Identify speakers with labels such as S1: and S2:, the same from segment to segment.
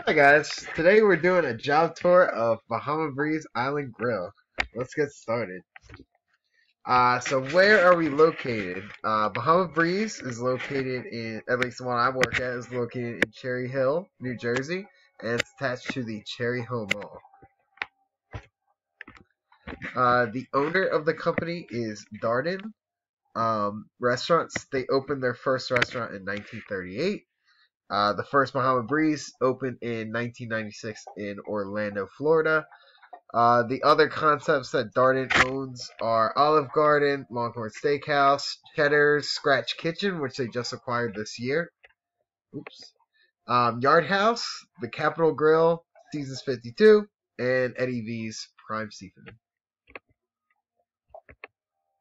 S1: Hi guys, today we're doing a job tour of Bahama Breeze Island Grill. Let's get started. So where are we located? Bahama Breeze is located in, at least the one I work at, is located in Cherry Hill, New Jersey, and it's attached to the Cherry Hill Mall. The owner of the company is Darden Restaurants. They opened their first restaurant in 1938. The first Bahama Breeze opened in 1996 in Orlando, Florida. The other concepts that Darden owns are Olive Garden, Longhorn Steakhouse, Cheddar's Scratch Kitchen, which they just acquired this year. Oops. Yard House, the Capitol Grill, Seasons 52, and Eddie V's Prime Seafood.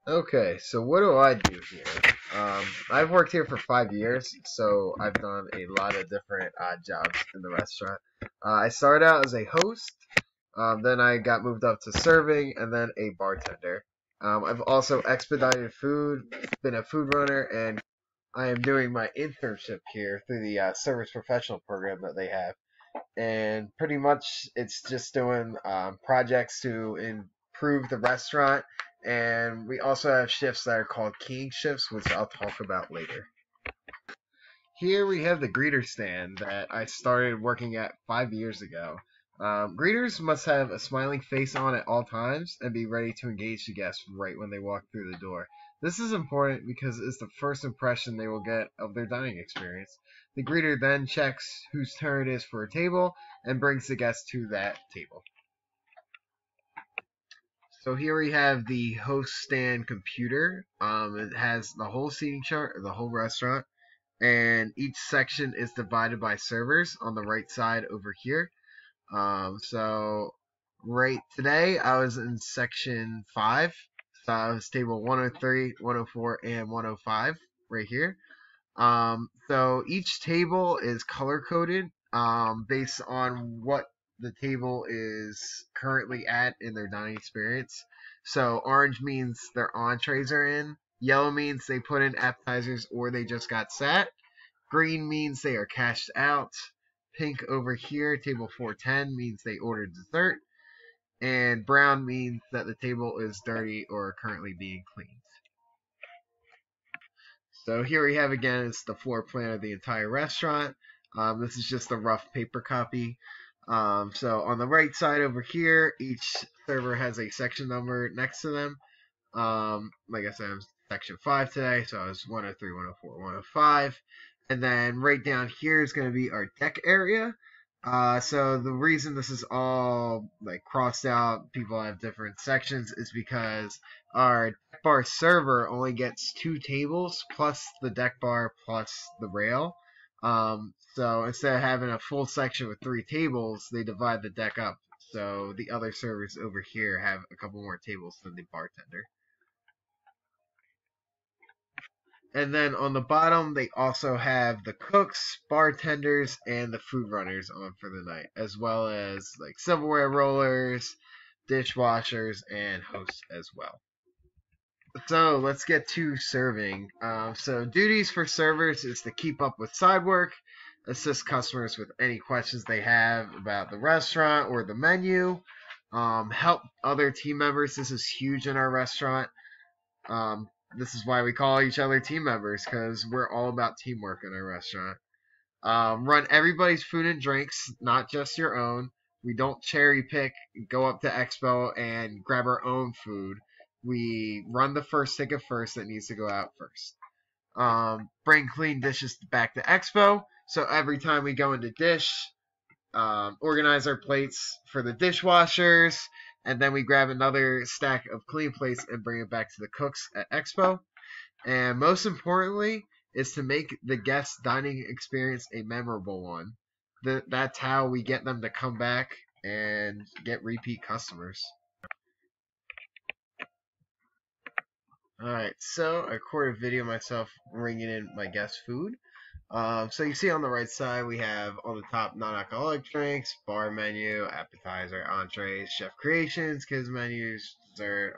S1: Okay, so what do I do here? I've worked here for 5 years, so I've done a lot of different jobs in the restaurant. I started out as a host, then I got moved up to serving, and then a bartender. I've also expedited food, been a food runner, and I am doing my internship here through the service professional program that they have. And pretty much it's just doing projects to improve the restaurant, and we also have shifts that are called keying shifts, which I'll talk about later. Here we have the greeter stand that I started working at 5 years ago. Greeters must have a smiling face on at all times and be ready to engage the guests right when they walk through the door. This is important because it's the first impression they will get of their dining experience. The greeter then checks whose turn it is for a table and brings the guest to that table. So here we have the host stand computer. It has the whole seating chart of the whole restaurant, and each section is divided by servers on the right side over here. So right today I was in section 5. So I was table 103, 104, and 105 right here. So each table is color coded based on what the table is currently at in their dining experience. So orange means their entrees are in. Yellow means they put in appetizers or they just got sat. Green means they are cashed out. Pink over here, table 410, means they ordered dessert. And brown means that the table is dirty or currently being cleaned. So here we have again is the floor plan of the entire restaurant. This is just a rough paper copy. So on the right side over here, each server has a section number next to them. Like I said, I'm section 5 today, so I was 103, 104, 105. And then right down here is going to be our deck area. So the reason this is all like crossed out, people have different sections, is because our deck bar server only gets 2 tables plus the deck bar plus the rail. So instead of having a full section with 3 tables, they divide the deck up. So the other servers over here have a couple more tables than the bartender. And then on the bottom, they also have the cooks, bartenders, and the food runners on for the night, as well as like silverware rollers, dishwashers, and hosts as well. So let's get to serving. So duties for servers is to keep up with side work, assist customers with any questions they have about the restaurant or the menu, help other team members. This is huge in our restaurant. This is why we call each other team members, because we're all about teamwork in our restaurant. Run everybody's food and drinks, not just your own. We don't cherry pick, go up to Expo and grab our own food. We run the first ticket first that needs to go out first. Bring clean dishes back to Expo, so every time we go into dish, organize our plates for the dishwashers, and then we grab another stack of clean plates and bring it back to the cooks at Expo. And most importantly is to make the guest dining experience a memorable one. That's how we get them to come back and get repeat customers. Alright, so I recorded a video of myself bringing in my guest food. So you see on the right side we have on the top non-alcoholic drinks, bar menu, appetizer, entrees, chef creations, kids menus, dessert,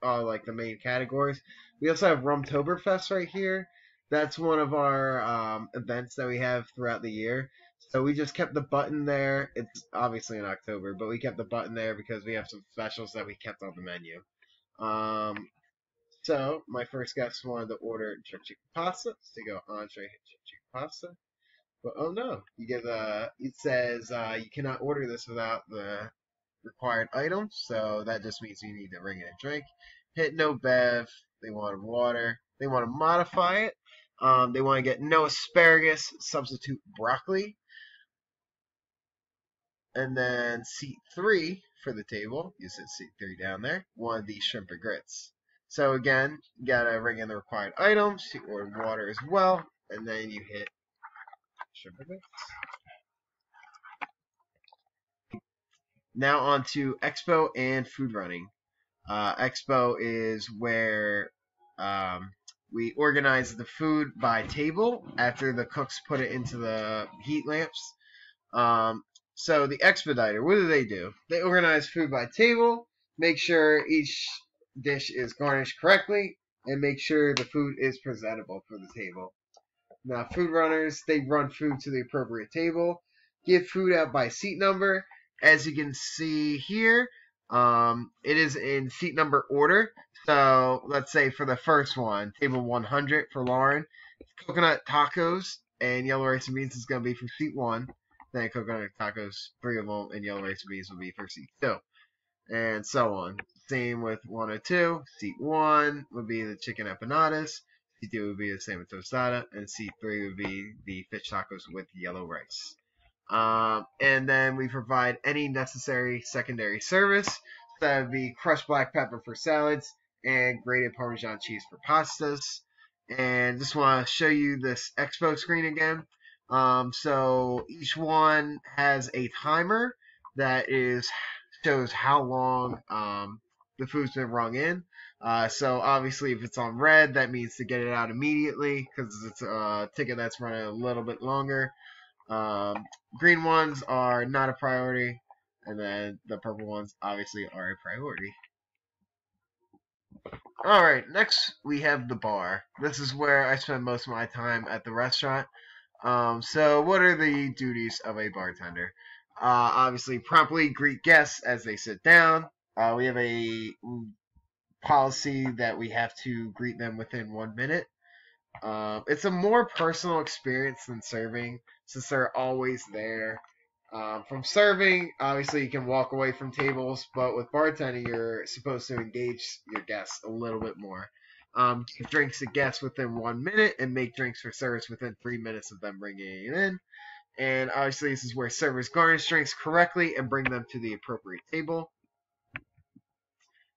S1: all like the main categories. We also have Rumtoberfest right here. That's one of our events that we have throughout the year. So we just kept the button there. It's obviously in October, but we kept the button there because we have some specials that we kept on the menu. Um, so my first guest wanted to order shrimp chicken pasta. So you go entree, shrimp chicken pasta. But oh no, you get it says you cannot order this without the required items. So that just means you need to bring in a drink. Hit no bev. They want water. They want to modify it. They want to get no asparagus. Substitute broccoli. And then seat 3 for the table, you said seat 3 down there, one of these shrimp and grits. So again, you gotta bring in the required items, you order water as well, and then you hit shrimp and grits. Now on to Expo and food running. Expo is where we organize the food by table after the cooks put it into the heat lamps. So the expediter, what do? They organize food by table, make sure each dish is garnished correctly, and make sure the food is presentable for the table. Now, food runners, they run food to the appropriate table, give food out by seat number. As you can see here, it is in seat number order. So let's say for the first one, table 100 for Lauren, coconut tacos and yellow rice and beans is going to be for seat 1. Then coconut tacos, 3 of them, and yellow rice and beans will be for seat 2. And so on. Same with 102. Seat 1 would be the chicken empanadas. Seat 2 would be the salmon tostada. And seat 3 would be the fish tacos with yellow rice. And then we provide any necessary secondary service. So that would be crushed black pepper for salads and grated Parmesan cheese for pastas. And just want to show you this expo screen again. So each one has a timer that shows how long the food's been rung in. So obviously if it's on red, that means to get it out immediately because it's a ticket that's running a little bit longer. Green ones are not a priority, and then the purple ones obviously are a priority. Alright, next we have the bar. This is where I spend most of my time at the restaurant. So what are the duties of a bartender? Obviously, promptly greet guests as they sit down. We have a policy that we have to greet them within 1 minute. It's a more personal experience than serving since they're always there. From serving, obviously you can walk away from tables, but with bartending, you're supposed to engage your guests a little bit more. Give drinks to guests within 1 minute and make drinks for servers within 3 minutes of them bringing it in. And obviously this is where servers garnish drinks correctly and bring them to the appropriate table.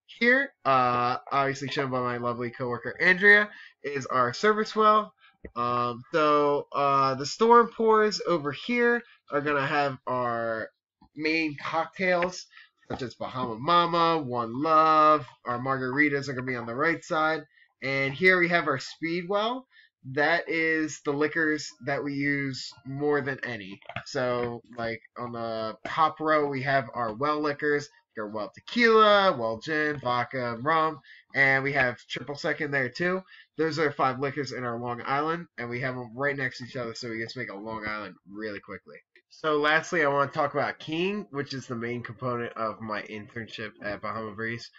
S1: Here, obviously shown by my lovely coworker Andrea, is our service well. The storm pours over here are going to have our main cocktails, such as Bahama Mama, One Love. Our margaritas are going to be on the right side. And here we have our speed well. That is the liquors that we use more than any. So, like on the top row, we have our well liquors. Our well tequila, well gin, vodka, and rum, and we have triple sec in there too. Those are 5 liquors in our Long Island, and we have them right next to each other, so we get to make a Long Island really quickly. So lastly, I want to talk about King, which is the main component of my internship at Bahama Breeze.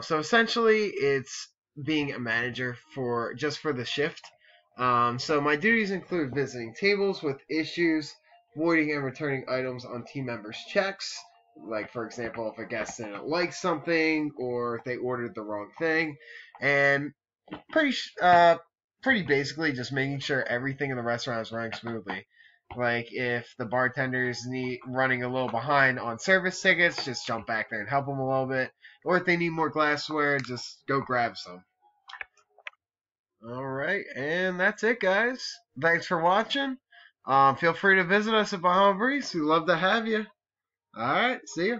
S1: So essentially, it's being a manager for the shift. So my duties include visiting tables with issues, voiding and returning items on team members' checks. Like, for example, if a guest didn't like something or if they ordered the wrong thing. And pretty basically just making sure everything in the restaurant is running smoothly. Like, if the bartenders need running a little behind on service tickets, just jump back there and help them a little bit. Or if they need more glassware, just go grab some. Alright, and that's it, guys. Thanks for watching. Feel free to visit us at Bahama Breeze. We'd love to have you. Alright, see you.